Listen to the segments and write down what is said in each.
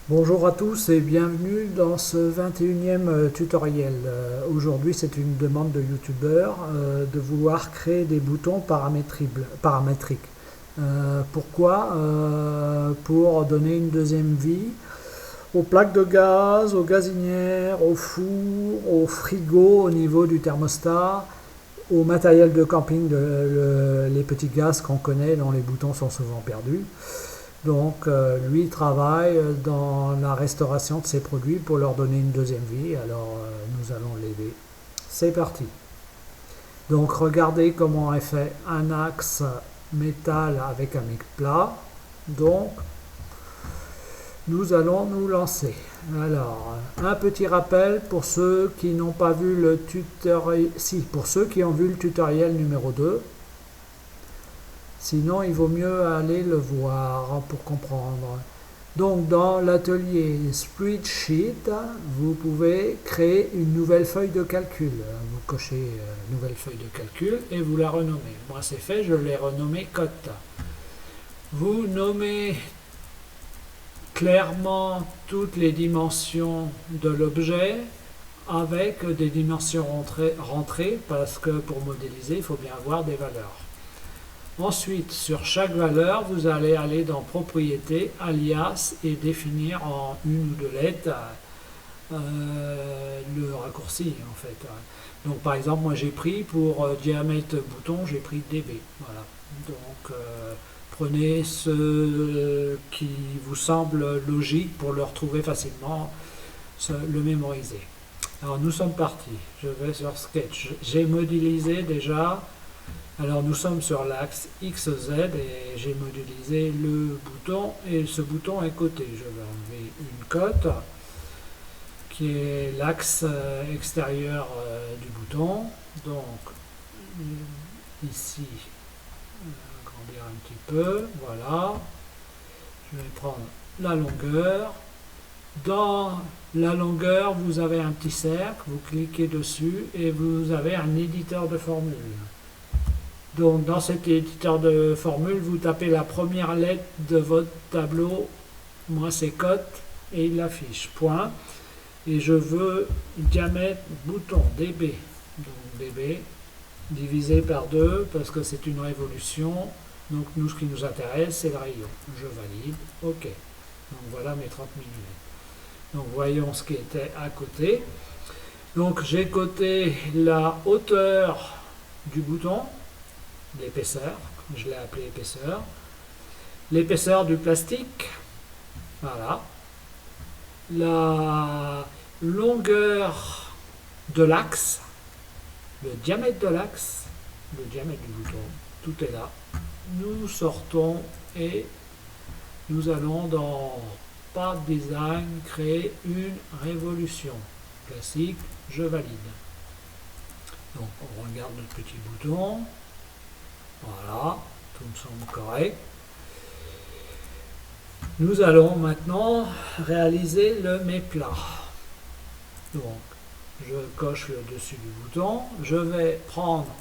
Bonjour à tous et bienvenue dans ce 21e tutoriel. Aujourd'hui, c'est une demande de youtubeur de vouloir créer des boutons paramétriques. Pourquoi? Pour donner une deuxième vie aux plaques de gaz, aux gazinières, aux fours, aux frigos au niveau du thermostat, au matériel de camping, les petits gaz qu'on connaît dont les boutons sont souvent perdus. Donc, lui travaille dans la restauration de ses produits pour leur donner une deuxième vie. Alors, nous allons l'aider. C'est parti. Donc, regardez comment est fait un axe métal avec un mec plat. Donc, nous allons nous lancer. Alors, un petit rappel pour ceux qui n'ont pas vu le tutoriel. Si, pour ceux qui ont vu le tutoriel numéro 2. Sinon, il vaut mieux aller le voir pour comprendre. Donc, dans l'atelier Spreadsheet, vous pouvez créer une nouvelle feuille de calcul. Vous cochez nouvelle feuille de calcul et vous la renommez. Moi, c'est fait, je l'ai renommée cote. Vous nommez clairement toutes les dimensions de l'objet avec des dimensions rentrées parce que pour modéliser, il faut bien avoir des valeurs. Ensuite, sur chaque valeur, vous allez aller dans Propriétés, Alias et définir en une ou deux lettres le raccourci en fait. Donc par exemple, moi j'ai pris pour diamètre bouton, j'ai pris DB. Voilà. Donc prenez ce qui vous semble logique pour le retrouver facilement, le mémoriser. Alors nous sommes partis. Je vais sur Sketch. J'ai modélisé déjà. Alors nous sommes sur l'axe XZ et j'ai modélisé le bouton et ce bouton est coté. Je vais enlever une cote qui est l'axe extérieur du bouton. Donc ici, agrandir un petit peu, voilà. Je vais prendre la longueur. Dans la longueur, vous avez un petit cercle, vous cliquez dessus et vous avez un éditeur de formules. Donc dans cet éditeur de formules, vous tapez la première lettre de votre tableau, moi c'est cote, et il affiche point. Et je veux diamètre bouton DB, donc DB divisé par 2 parce que c'est une révolution. Donc nous, ce qui nous intéresse, c'est le rayon. Je valide, ok. Donc voilà mes 30 mm. Donc voyons ce qui était à côté. Donc j'ai coté la hauteur du bouton, l'épaisseur, je l'ai appelé épaisseur, l'épaisseur du plastique, voilà, la longueur de l'axe, le diamètre de l'axe, le diamètre du bouton, tout est là. Nous sortons et nous allons dans Part Design créer une révolution. Classique, je valide. Donc on regarde notre petit bouton. Voilà, tout me semble correct. Nous allons maintenant réaliser le méplat. Donc, je coche le dessus du bouton. Je vais prendre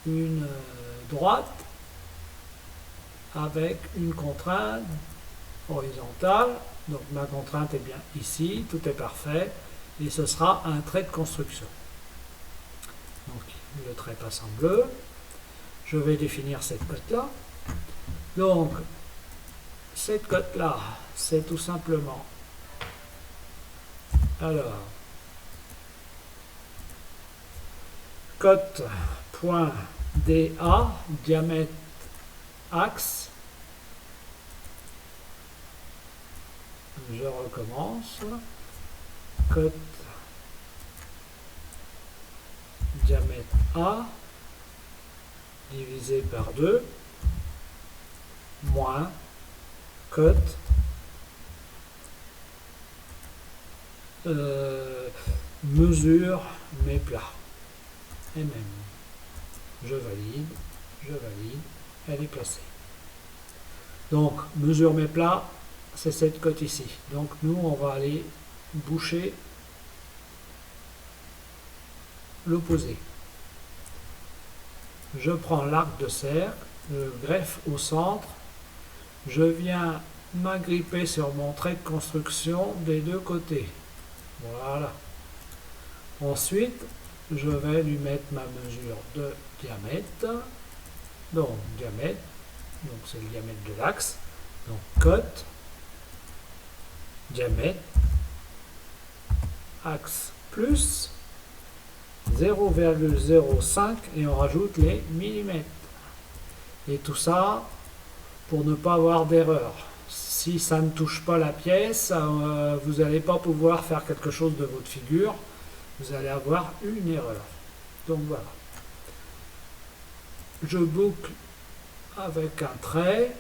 une droite avec une contrainte horizontale. Donc, ma contrainte est bien ici, tout est parfait. Et ce sera un trait de construction. Donc, le trait passe en bleu. Je vais définir cette cote-là. Donc, cette cote-là, c'est tout simplement, alors, cote.DA, diamètre axe, je recommence, cote diamètre A, divisé par 2, moins cote mesure mes plats. Et même, je valide, elle est placée. Donc, mesure mes plats, c'est cette cote ici. Donc, nous, on va aller boucher l'opposé. Je prends l'arc de cercle, je greffe au centre, je viens m'agripper sur mon trait de construction des deux côtés. Voilà. Ensuite, je vais lui mettre ma mesure de diamètre. Donc, diamètre, donc c'est le diamètre de l'axe. Donc, cote, diamètre, axe plus 0,05 et on rajoute les millimètres. Et tout ça pour ne pas avoir d'erreur. Si ça ne touche pas la pièce, vous n'allez pas pouvoir faire quelque chose de votre figure. Vous allez avoir une erreur. Donc voilà. Je boucle avec un trait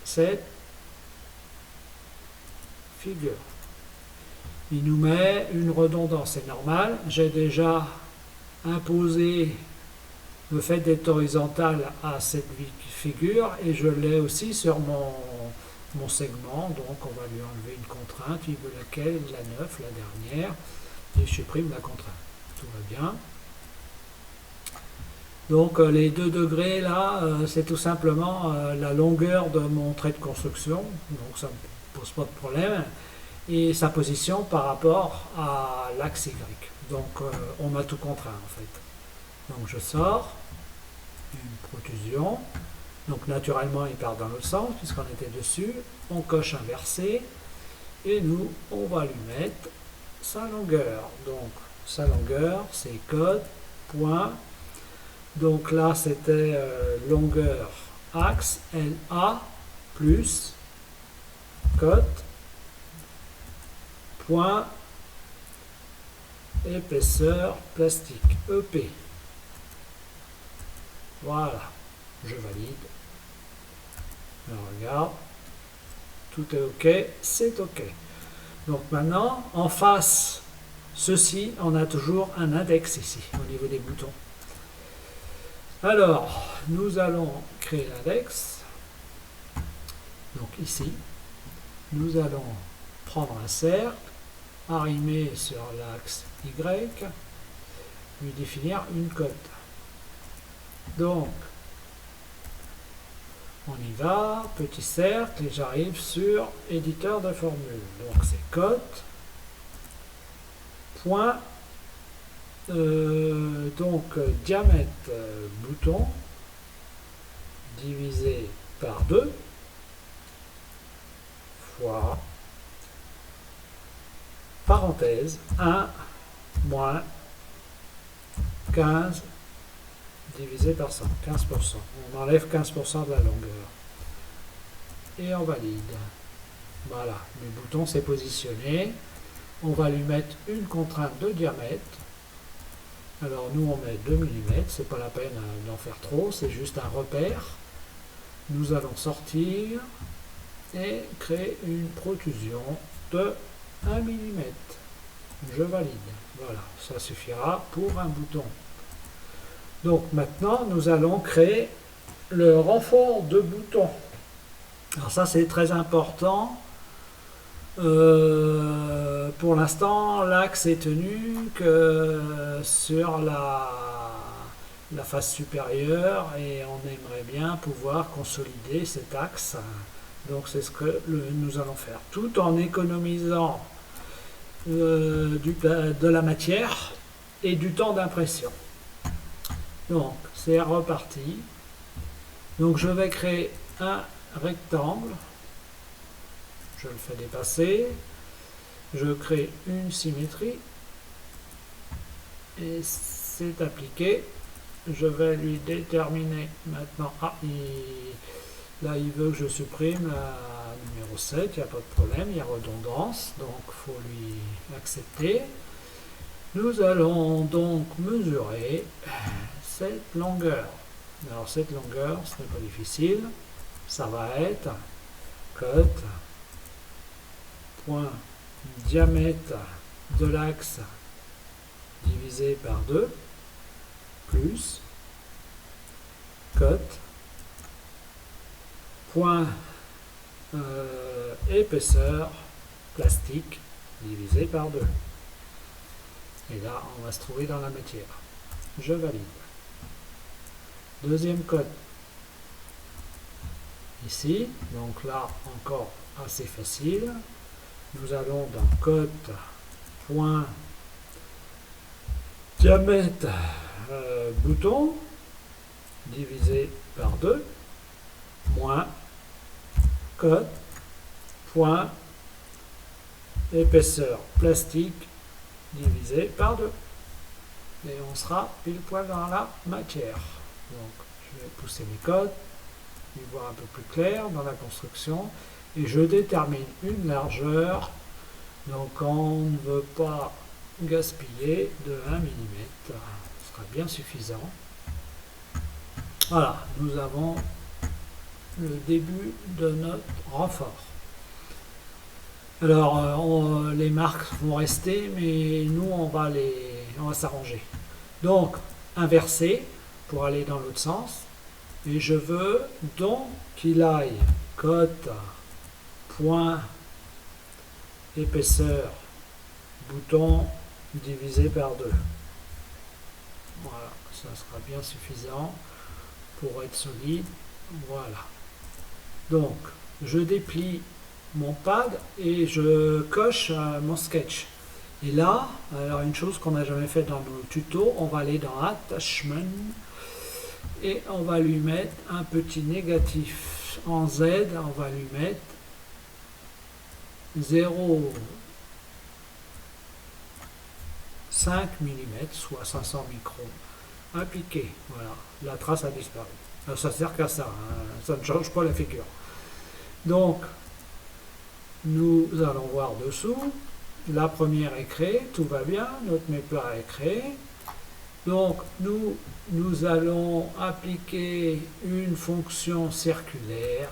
cette figure. Il nous met une redondance, c'est normal. J'ai déjà imposé le fait d'être horizontal à cette figure et je l'ai aussi sur mon segment. Donc on va lui enlever une contrainte. Il veut laquelle? La 9, la dernière. Et je supprime la contrainte. Tout va bien. Donc les 2 degrés là, c'est tout simplement la longueur de mon trait de construction. Donc ça ne me pose pas de problème. Et sa position par rapport à l'axe Y. Donc on m'a tout contraint en fait. Donc je sors, une protrusion. Donc naturellement il part dans l'autre sens puisqu'on était dessus. On coche inversé. Et nous, on va lui mettre sa longueur. Donc sa longueur, c'est cote, point. Donc là, c'était longueur axe, LA, plus cote, point, épaisseur plastique, EP. Voilà, je valide. Je regarde. Tout est OK, c'est OK. Donc maintenant, en face, ceci, on a toujours un index ici, au niveau des boutons. Alors, nous allons créer l'index. Donc ici, nous allons prendre un cercle, arrimer sur l'axe Y, lui définir une cote. Donc, on y va, petit cercle, et j'arrive sur éditeur de formule. Donc c'est cote, point, donc diamètre bouton, divisé par 2, fois, parenthèse, 1 moins 15 divisé par 100, 15%. On enlève 15% de la longueur. Et on valide. Voilà, le bouton s'est positionné. On va lui mettre une contrainte de diamètre. Alors nous on met 2 mm, c'est pas la peine d'en faire trop, c'est juste un repère. Nous allons sortir et créer une protrusion de 1 mm. Je valide. Voilà, ça suffira pour un bouton. Donc maintenant, nous allons créer le renfort de bouton. Alors ça, c'est très important. Pour l'instant, l'axe est tenu que sur la face supérieure et on aimerait bien pouvoir consolider cet axe. Donc c'est ce que nous allons faire, tout en économisant de la matière et du temps d'impression. Donc c'est reparti. Donc je vais créer un rectangle. Je le fais dépasser. Je crée une symétrie. Et c'est appliqué. Je vais lui déterminer maintenant. Ah, là il veut que je supprime la numéro 7. Il n'y a pas de problème. Il y a redondance. Donc il faut lui accepter. Nous allons donc mesurer cette longueur. Alors cette longueur, ce n'est pas difficile. Ça va être cote, point, diamètre de l'axe divisé par 2, plus, cote, point, épaisseur plastique divisé par 2. Et là, on va se trouver dans la matière. Je valide. Deuxième code. ici. Donc là, encore assez facile. Nous allons dans cote, point, diamètre, bouton, divisé par 2, moins, cote, point, épaisseur plastique, divisé par 2. Et on sera pile poil dans la matière. Donc, je vais pousser mes codes, y voir un peu plus clair dans la construction. Et je détermine une largeur. Donc, on ne veut pas gaspiller de 1 mm. Ce sera bien suffisant. Voilà, nous avons le début de notre renfort. Alors, les marques vont rester, mais nous, on va s'arranger. Donc, inverser pour aller dans l'autre sens. Et je veux donc qu'il aille cote, point, épaisseur, bouton, divisé par 2. Voilà, ça sera bien suffisant pour être solide. Voilà. Donc, je déplie mon pad et je coche mon sketch. Et là, alors une chose qu'on n'a jamais fait dans nos tutos, on va aller dans Attachment et on va lui mettre un petit négatif en Z, on va lui mettre 0,5 mm, soit 500 microns. Appliqué, voilà, la trace a disparu. Alors, ça sert qu'à ça, hein. Ça ne change pas la figure. Donc, nous allons voir dessous. La première est créée, tout va bien, notre méplat est créé. Donc, nous allons appliquer une fonction circulaire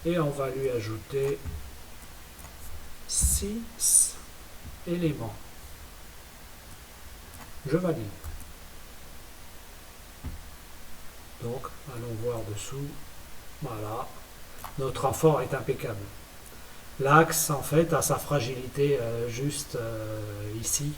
et on va lui ajouter 6 éléments. Je valide. Donc, allons voir dessous. Voilà. Notre renfort est impeccable. L'axe, en fait, a sa fragilité juste ici.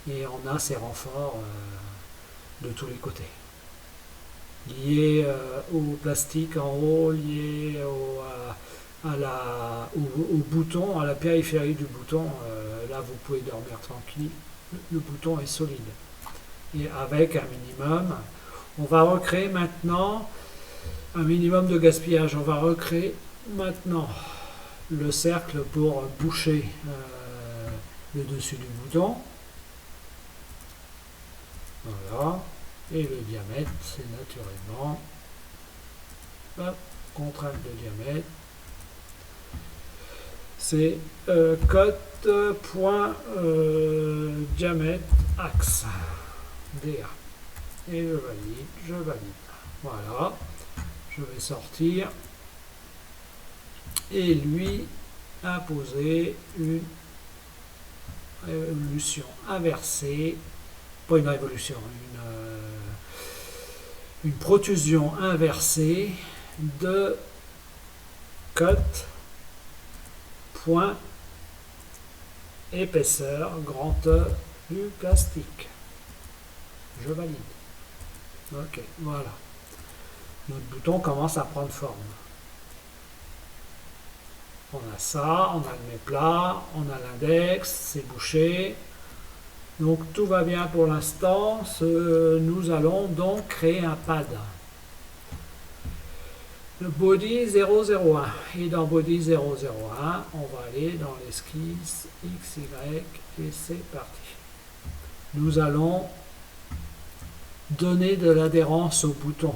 Et on a ces renforts de tous les côtés. Liés au plastique en haut, liés au bouton, à la périphérie du bouton. Là, vous pouvez dormir tranquille. Le bouton est solide. Et avec un minimum, on va recréer maintenant un minimum de gaspillage. On va recréer maintenant le cercle pour boucher le dessus du bouton. Voilà. Et le diamètre, c'est naturellement contrainte de diamètre. C'est cote point diamètre axe DA. Et je valide. Voilà. Je vais sortir et lui imposer une révolution inversée, pas une révolution, une protrusion inversée de cote point épaisseur grand E du plastique. Je valide. Ok, voilà. Notre bouton commence à prendre forme. On a ça, on a le méplat, on a l'index, c'est bouché. Donc tout va bien pour l'instant. Nous allons donc créer un pad. Le body 001. Et dans body 001, on va aller dans l'esquisse X, Y et c'est parti. Nous allons donner de l'adhérence au bouton.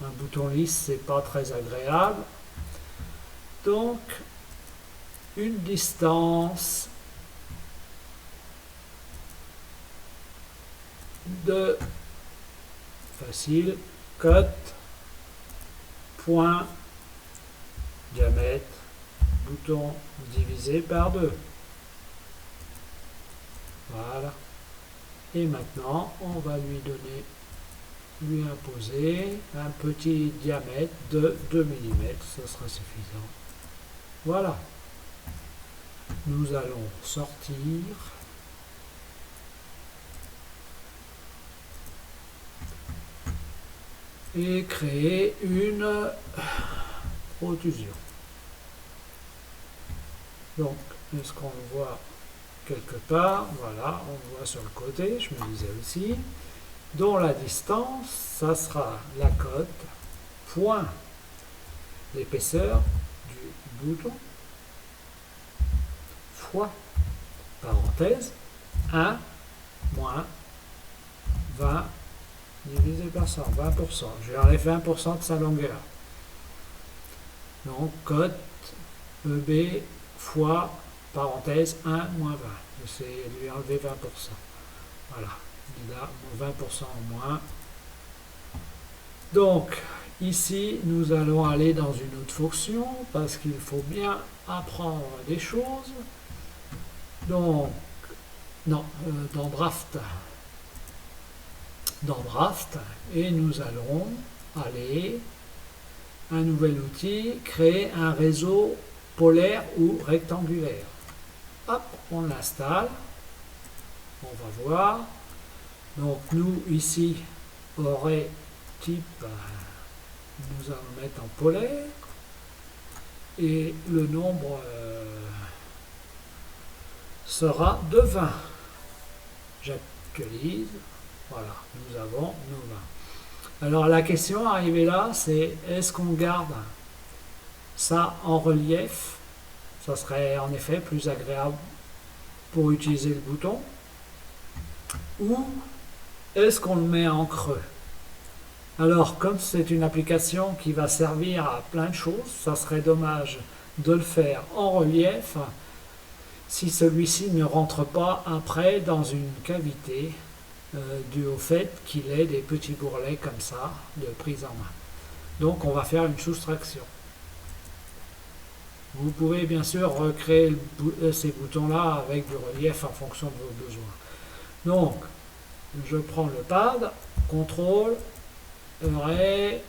Un bouton lisse, c'est pas très agréable. Donc, une distance de facile, cote, point, diamètre, bouton divisé par 2. Voilà. Et maintenant, on va lui imposer un petit diamètre de 2 mm, ce sera suffisant. Voilà. Nous allons sortir. et créer une protrusion. Donc, est-ce qu'on le voit quelque part? Voilà, on le voit sur le côté, je me disais aussi. Dont la distance, ça sera la cote, point l'épaisseur du bouton, fois, parenthèse, 1 moins 20 divisé par 100, 20%. Je vais enlever 20% de sa longueur. Donc, cote EB fois, parenthèse, 1 moins 20. Je vais lui enlever 20%. Voilà. Il a 20% en moins. Donc, ici, nous allons aller dans une autre fonction parce qu'il faut bien apprendre des choses. Donc, non, dans Draft. Dans Draft, et nous allons aller un nouvel outil, créer un réseau polaire ou rectangulaire. Hop, on l'installe. On va voir. Donc nous ici, aurait type, nous allons mettre en polaire et le nombre sera de 20. J'actualise. Voilà, nous avons nos 20. Alors la question arrivée là, c'est est-ce qu'on garde ça en relief? Ça serait en effet plus agréable pour utiliser le bouton. Ou est-ce qu'on le met en creux? Alors, comme c'est une application qui va servir à plein de choses, ça serait dommage de le faire en relief si celui-ci ne rentre pas après dans une cavité dû au fait qu'il ait des petits bourrelets comme ça de prise en main. Donc, on va faire une soustraction. Vous pouvez bien sûr recréer ces boutons-là avec du relief en fonction de vos besoins. Donc, je prends le pad, contrôle, arrêt,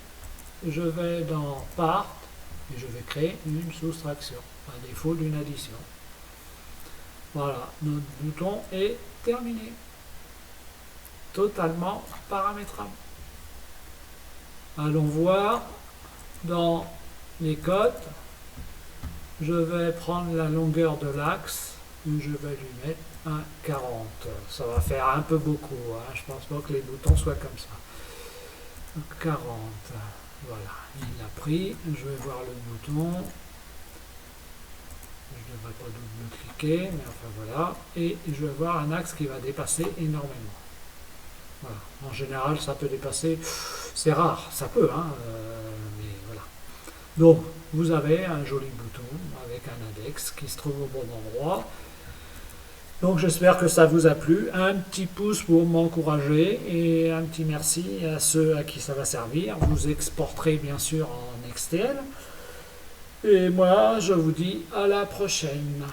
je vais dans Part et je vais créer une soustraction, à défaut d'une addition. Voilà, notre bouton est terminé. Totalement paramétrable. Allons voir dans les cotes. Je vais prendre la longueur de l'axe et je vais lui mettre un 40. Ça va faire un peu beaucoup. Hein. Je pense pas que les boutons soient comme ça. 40. Voilà. Il a pris. Je vais voir le bouton. Je ne devrais pas double-cliquer, mais enfin voilà. Et je vais voir un axe qui va dépasser énormément. Voilà. En général, ça peut dépasser. C'est rare. Ça peut, hein. Mais voilà. Donc, vous avez un joli bouton avec un index qui se trouve au bon endroit. Donc j'espère que ça vous a plu. Un petit pouce pour m'encourager et un petit merci à ceux à qui ça va servir. Vous exporterez bien sûr en XTL. Et moi, je vous dis à la prochaine.